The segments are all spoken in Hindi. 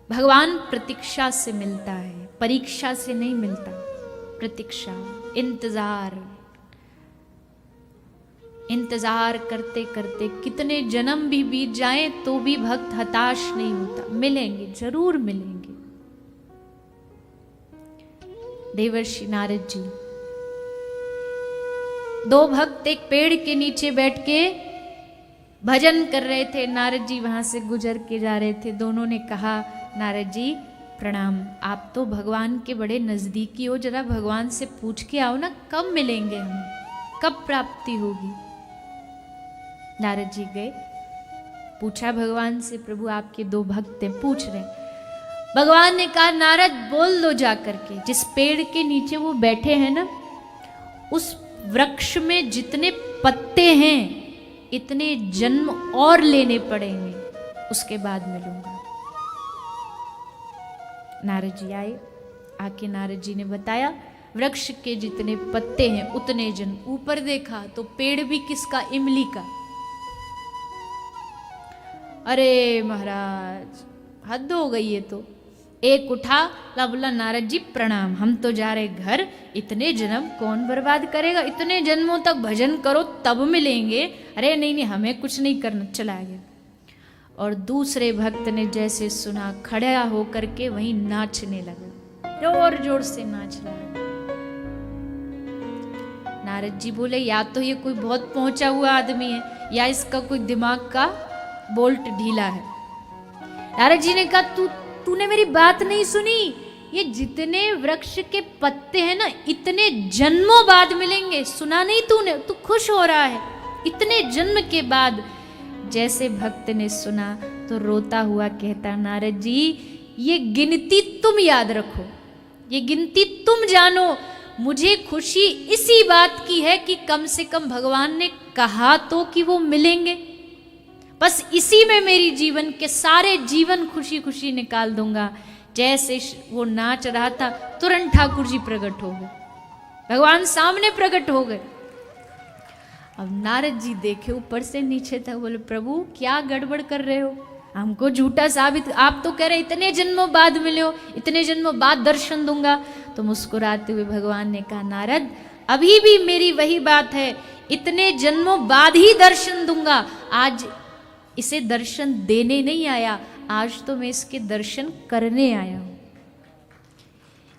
भगवान प्रतीक्षा से मिलता है, परीक्षा से नहीं मिलता। प्रतीक्षा, इंतजार करते करते कितने जन्म भी बीत जाएं तो भी भक्त हताश नहीं होता। मिलेंगे, जरूर मिलेंगे। देवर्षि नारद जी, दो भक्त एक पेड़ के नीचे बैठ के भजन कर रहे थे। नारद जी वहां से गुजर के जा रहे थे। दोनों ने कहा, नारद जी प्रणाम, आप तो भगवान के बड़े नजदीकी हो, जरा भगवान से पूछ के आओ ना, कब मिलेंगे हम, कब प्राप्ति होगी। नारद जी गए, पूछा भगवान से, प्रभु आपके दो भक्त हैं, पूछ रहे। भगवान ने कहा, नारद बोल दो जाकर के, जिस पेड़ के नीचे वो बैठे हैं ना, उस वृक्ष में जितने पत्ते हैं इतने जन्म और लेने पड़ेंगे, उसके बाद मिलूंगा। नारद जी आए, आके नारद जी ने बताया, वृक्ष के जितने पत्ते हैं उतने जन्म। ऊपर देखा तो पेड़ भी किसका, इमली का। अरे महाराज हद हो गई है। तो एक उठा, ला बोला, नारद जी प्रणाम, हम तो जा रहे घर, इतने जन्म कौन बर्बाद करेगा, इतने जन्मों तक भजन करो तब मिलेंगे। अरे नहीं नहीं, हमें कुछ नहीं करना, चला गया। और दूसरे भक्त ने जैसे सुना, खड़ा होकर के वहीं नाचने लगा, जोर जोर से नाच रहा है। नारद जी बोले, या तो ये कोई बहुत पहुंचा हुआ आदमी है, या इसका कोई दिमाग का बोल्ट ढीला है। नारद जी ने कहा, तूने मेरी बात नहीं सुनी, ये जितने वृक्ष के पत्ते हैं ना, इतने जन्मों बाद मिलेंगे। सुना नहीं तूने? तू खुश हो रहा है, इतने जन्म के बाद। जैसे भक्त ने सुना तो रोता हुआ कहता, नारद जी ये गिनती तुम याद रखो, ये गिनती तुम जानो, मुझे खुशी इसी बात की है कि कम से कम भगवान ने कहा तो कि वो मिलेंगे। बस इसी में मेरी जीवन के सारे जीवन खुशी खुशी निकाल दूंगा। जैसे वो नाच रहा था, तुरंत ठाकुर जी प्रकट हो गए, भगवान सामने प्रकट हो गए। अब नारद जी देखे ऊपर से नीचे तक, बोले, प्रभु क्या गड़बड़ कर रहे हो, हमको झूठा साबित, आप तो कह रहे इतने जन्मों बाद मिले हो, इतने जन्मों बाद दर्शन दूंगा। तो मुस्कुराते हुए भगवान ने कहा, नारद अभी भी मेरी वही बात है, इतने जन्मों बाद ही दर्शन दूंगा। आज इसे दर्शन देने नहीं आया, आज तो मैं इसके दर्शन करने आया हूं।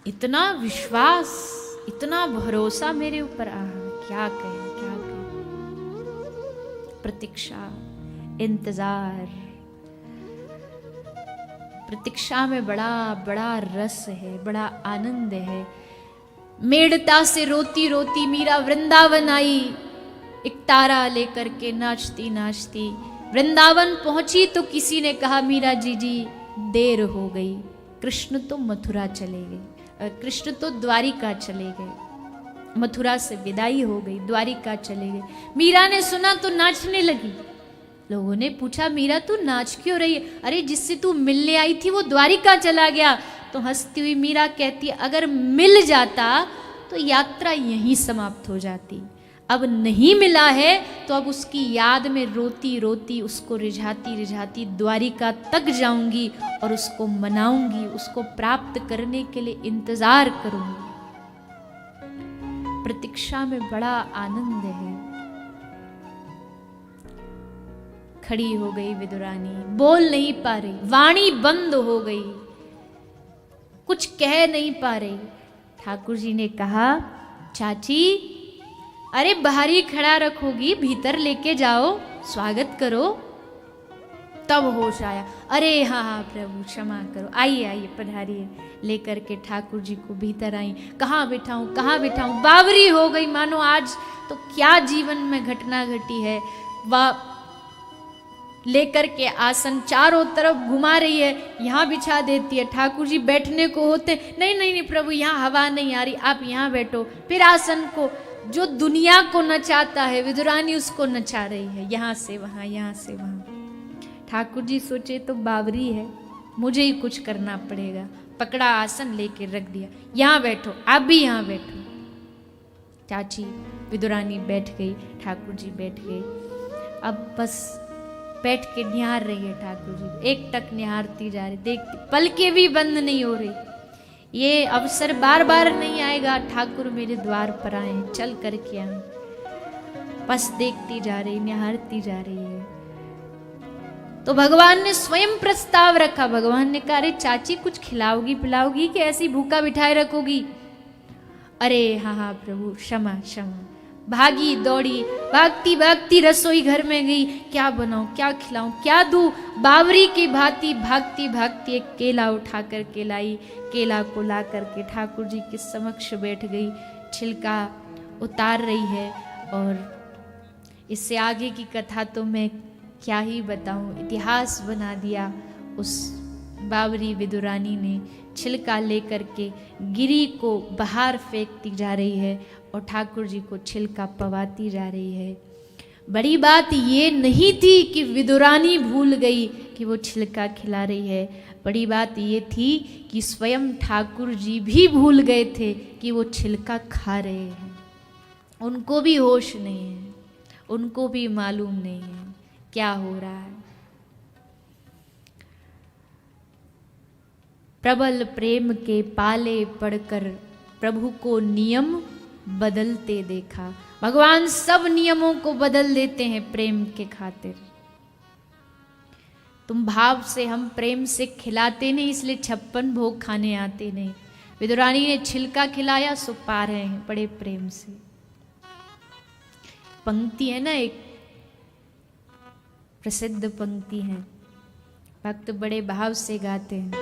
इतना विश्वास, इतना भरोसा मेरे ऊपर आ, क्या कहें क्या कहें। प्रतीक्षा, इंतजार, प्रतीक्षा में बड़ा बड़ा रस है, बड़ा आनंद है। मेड़ता से रोती रोती मीरा वृंदावन आई, एक तारा लेकर के नाचती नाचती वृंदावन पहुंची तो किसी ने कहा, मीरा जी देर हो गई, कृष्ण तो मथुरा चले गए, कृष्ण तो द्वारिका चले गए, मथुरा से विदाई हो गई, द्वारिका चले गए। मीरा ने सुना तो नाचने लगी। लोगों ने पूछा, मीरा तू नाच क्यों रही है? अरे जिससे तू मिलने आई थी वो द्वारिका चला गया। तो हंसती हुई मीरा कहती, अगर मिल जाता तो यात्रा यहीं समाप्त हो जाती, अब नहीं मिला है तो अब उसकी याद में रोती रोती, उसको रिझाती रिझाती द्वारिका तक जाऊंगी और उसको मनाऊंगी, उसको प्राप्त करने के लिए इंतजार करूंगी। प्रतीक्षा में बड़ा आनंद है। खड़ी हो गई विदुरानी, बोल नहीं पा रही, वाणी बंद हो गई, कुछ कह नहीं पा रही। ठाकुर जी ने कहा, चाची अरे बाहर ही खड़ा रखोगी, भीतर लेके जाओ, स्वागत करो। तब होश आया, अरे हाँ हाँ प्रभु क्षमा करो, आइए आइए पधारिए। लेकर के ठाकुर जी को भीतर आई। कहाँ बिठाऊं कहाँ बिठाऊं, बावरी हो गई मानो आज तो क्या जीवन में घटना घटी है। वह लेकर के आसन चारों तरफ घुमा रही है, यहाँ बिछा देती है। ठाकुर जी बैठने को होते, नहीं नहीं नहीं प्रभु यहाँ हवा नहीं आ रही, आप यहाँ बैठो। फिर आसन को जो दुनिया को नचाता है विदुरानी उसको नचा रही है, यहाँ से वहाँ यहाँ से वहाँ। ठाकुर जी सोचे तो बावरी है, मुझे ही कुछ करना पड़ेगा। पकड़ा आसन लेके रख दिया, यहाँ बैठो, आप भी यहाँ बैठो। चाची विदुरानी बैठ गई, ठाकुर जी बैठ गए। अब बस बैठ के निहार रही है ठाकुर जी, एक टक निहारती जा रही, देखती, पलकें भी बंद नहीं हो रही। ये अवसर बार बार नहीं आएगा ठाकुर मेरे द्वार पर आए, चल करके आए। बस देखती जा रही, निहारती जा रही है। तो भगवान ने स्वयं प्रस्ताव रखा। भगवान ने कहा, अरे चाची कुछ खिलाओगी पिलाओगी कि ऐसी भूखा बिठाए रखोगी? अरे हाँ हाँ प्रभु, क्षमा क्षमा। भागी दौड़ी, भागती भागती रसोई घर में गई, क्या बनाऊं, क्या खिलाऊं, क्या दूं? बावरी की भांति भागती भागती एक केला उठा करके लाई, केला को ला करके ठाकुर जी के समक्ष बैठ गई, छिलका उतार रही है। और इससे आगे की कथा तो मैं क्या ही बताऊं, इतिहास बना दिया। उस बावरी विदुरानी ने छिलका लेकर के गिरी को बाहर फेंकती जा रही है और ठाकुर जी को छिलका पवाती जा रही है। बड़ी बात ये नहीं थी कि विदुरानी भूल गई कि वो छिलका खिला रही है, बड़ी बात ये थी कि स्वयं ठाकुर जी भी भूल गए थे कि वो छिलका खा रहे हैं। उनको भी होश नहीं है, उनको भी मालूम नहीं है क्या हो रहा है। प्रबल प्रेम के पाले पड़कर प्रभु को नियम बदलते देखा। भगवान सब नियमों को बदल देते हैं प्रेम के खातिर। तुम भाव से, हम प्रेम से खिलाते नहीं, इसलिए 56 भोग खाने आते नहीं। विदुरानी ने छिलका खिलाया, सो पा रहे हैं बड़े प्रेम से। पंक्ति है ना, एक प्रसिद्ध पंक्ति है, भक्त बड़े भाव से गाते हैं।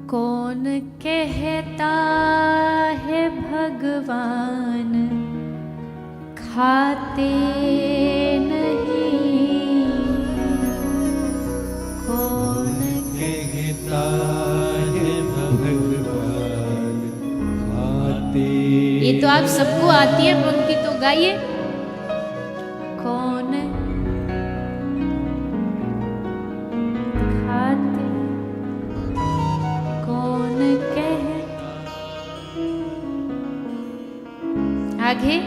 कौन कहता है भगवान खाते नहीं, कौन कहता है भगवान खाते। ये तो आप सबको आती है पंक्ति, तो गाइए। कौन खाते, कौन कह, आगे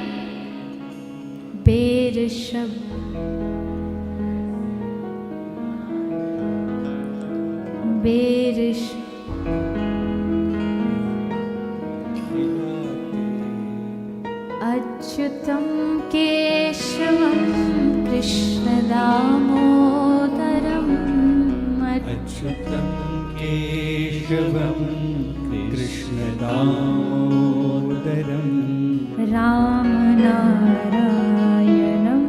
बेर शब्द, बेर अच्युतम केशवम कृष्ण दामोदरम, अच्युतम केशवम कृष्ण दामोदरम, राम नारायणम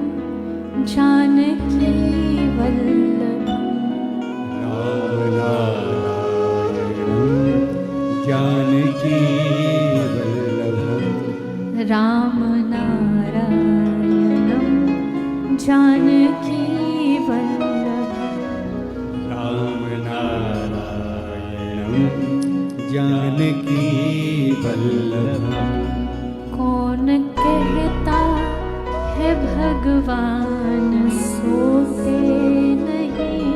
जानकी वल्लभम, राम नारायणम जानकी वल्लभम, राम नारायणम जानकी वल्लभम, राम नारायणम जानकी वल्लभम। कौन कहता है भगवान सोते नहीं,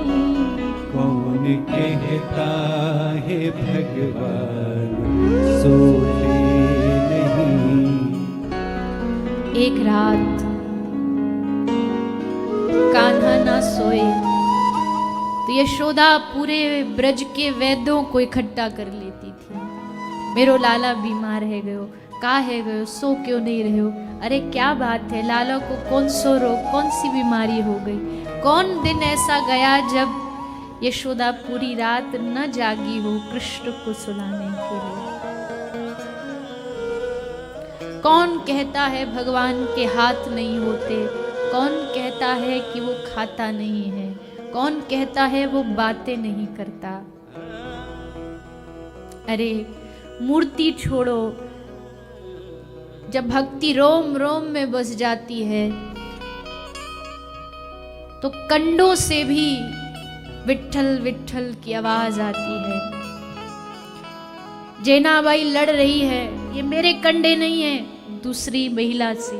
कौन कहता है भगवान सोते नहीं। एक रात कान्हा ना सोए तो यशोदा पूरे ब्रज के वैद्यों को इकट्ठा कर लेती थी। मेरो लाला बीमार है गयो, का है गयो, सो क्यों नहीं रहे हो? अरे क्या बात है, लाला को कौन सो रोग, कौन सी बीमारी हो गई? कौन दिन ऐसा गया जब यशोदा पूरी रात न जागी हो कृष्ण को सुलाने के लिए? कौन कहता है भगवान के हाथ नहीं होते? कौन कहता है कि वो खाता नहीं है? कौन कहता है वो बातें नहीं करता? अरे मूर्ति छोड़ो, जब भक्ति रोम रोम में बस जाती है तो कंडों से भी विट्ठल विट्ठल की आवाज आती है। जैनाबाई लड़ रही है, ये मेरे कंडे नहीं है, दूसरी महिला से।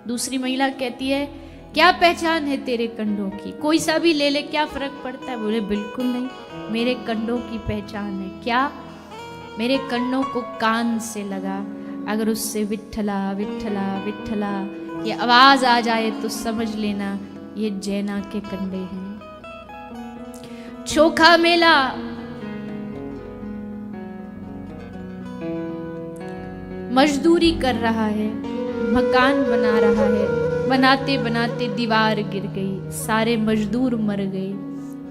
दूसरी महिला कहती है, क्या पहचान है तेरे कंडों की? कोई सा भी ले ले, क्या फर्क पड़ता है? बोले बिल्कुल नहीं, मेरे कंडों की पहचान है। क्या? मेरे कंडों को कान से लगा। अगर उससे विठ्ठला विठ्ठला विठ्ठला ये आवाज आ जाए तो समझ लेना ये जैना के कंडे हैं। चोखा मेला मजदूरी कर रहा है, मकान बना रहा है, बनाते बनाते दीवार गिर गई, सारे मजदूर मर गए।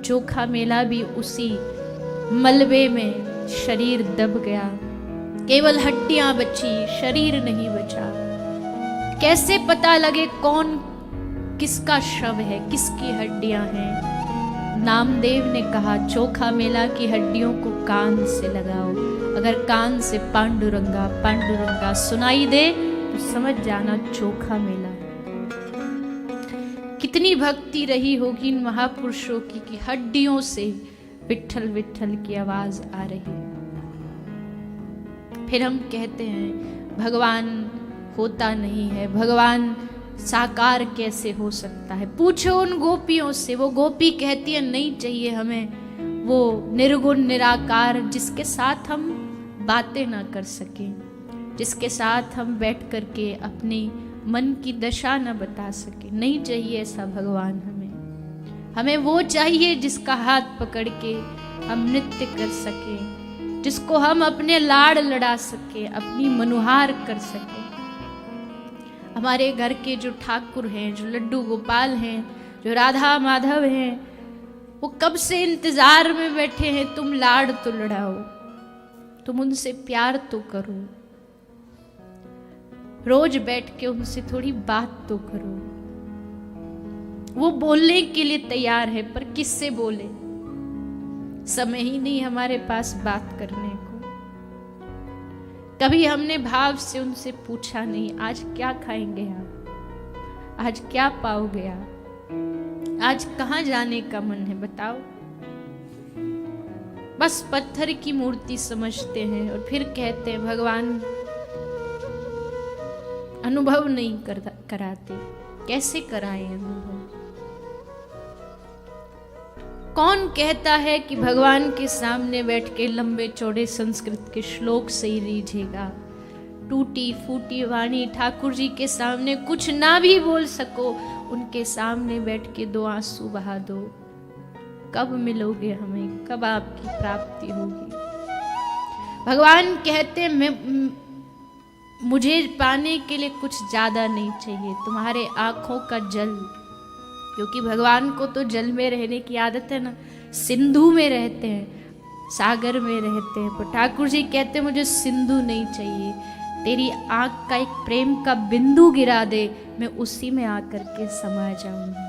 चोखा मेला भी उसी मलबे में शरीर दब गया, केवल हड्डियां बची, शरीर नहीं बचा। कैसे पता लगे कौन किसका शव है, किसकी हड्डियां हैं? नामदेव ने कहा चोखा मेला की हड्डियों को कान से लगाओ, अगर कान से पांडुरंगा पांडुरंगा सुनाई दे तो समझ जाना चोखा मेला है। कितनी भक्ति रही होगी इन महापुरुषों की कि हड्डियों से विठ्ठल विठ्ठल की आवाज आ रही है। फिर हम कहते हैं भगवान होता नहीं है, भगवान साकार कैसे हो सकता है? पूछो उन गोपियों से, वो गोपी कहती है नहीं चाहिए हमें वो निर्गुण निराकार जिसके साथ हम बातें ना कर सकें, जिसके साथ हम बैठ करके अपनी मन की दशा न बता सके। नहीं चाहिए ऐसा भगवान हमें। हमें वो चाहिए जिसका हाथ पकड़ के हम नृत्य कर सके, जिसको हम अपने लाड़ लड़ा सके, अपनी मनुहार कर सके। हमारे घर के जो ठाकुर हैं, जो लड्डू गोपाल हैं, जो राधा माधव हैं, वो कब से इंतजार में बैठे हैं तुम लाड़ तो लड़ाओ, तुम उनसे प्यार तो करो, रोज बैठ के उनसे थोड़ी बात तो करो। वो बोलने के लिए तैयार है पर किससे बोले? समय ही नहीं हमारे पास बात करने को। कभी हमने भाव से उनसे पूछा नहीं आज क्या खाएंगे आप, आज क्या पाओगे आप, आज कहाँ जाने का मन है बताओ। बस पत्थर की मूर्ति समझते हैं और फिर कहते हैं भगवान अनुभव नहीं कराते। कैसे कराएं अनुभव? कौन कहता है कि भगवान के सामने बैठ के लंबे चौड़े संस्कृत के श्लोक से ही रीझेगा? टूटी फूटी वाणी ठाकुर जी के सामने कुछ ना भी बोल सको, उनके सामने बैठ के 2 आंसू बहा दो। कब मिलोगे हमें, कब आपकी प्राप्ति होगी? भगवान कहते मुझे पाने के लिए कुछ ज्यादा नहीं चाहिए, तुम्हारे आंखों का जल, क्योंकि भगवान को तो जल में रहने की आदत है ना, सिंधु में रहते हैं, सागर में रहते हैं। पर ठाकुर जी कहते मुझे सिंधु नहीं चाहिए, तेरी आंख का एक प्रेम का बिंदु गिरा दे, मैं उसी में आकर के समा जाऊंगी।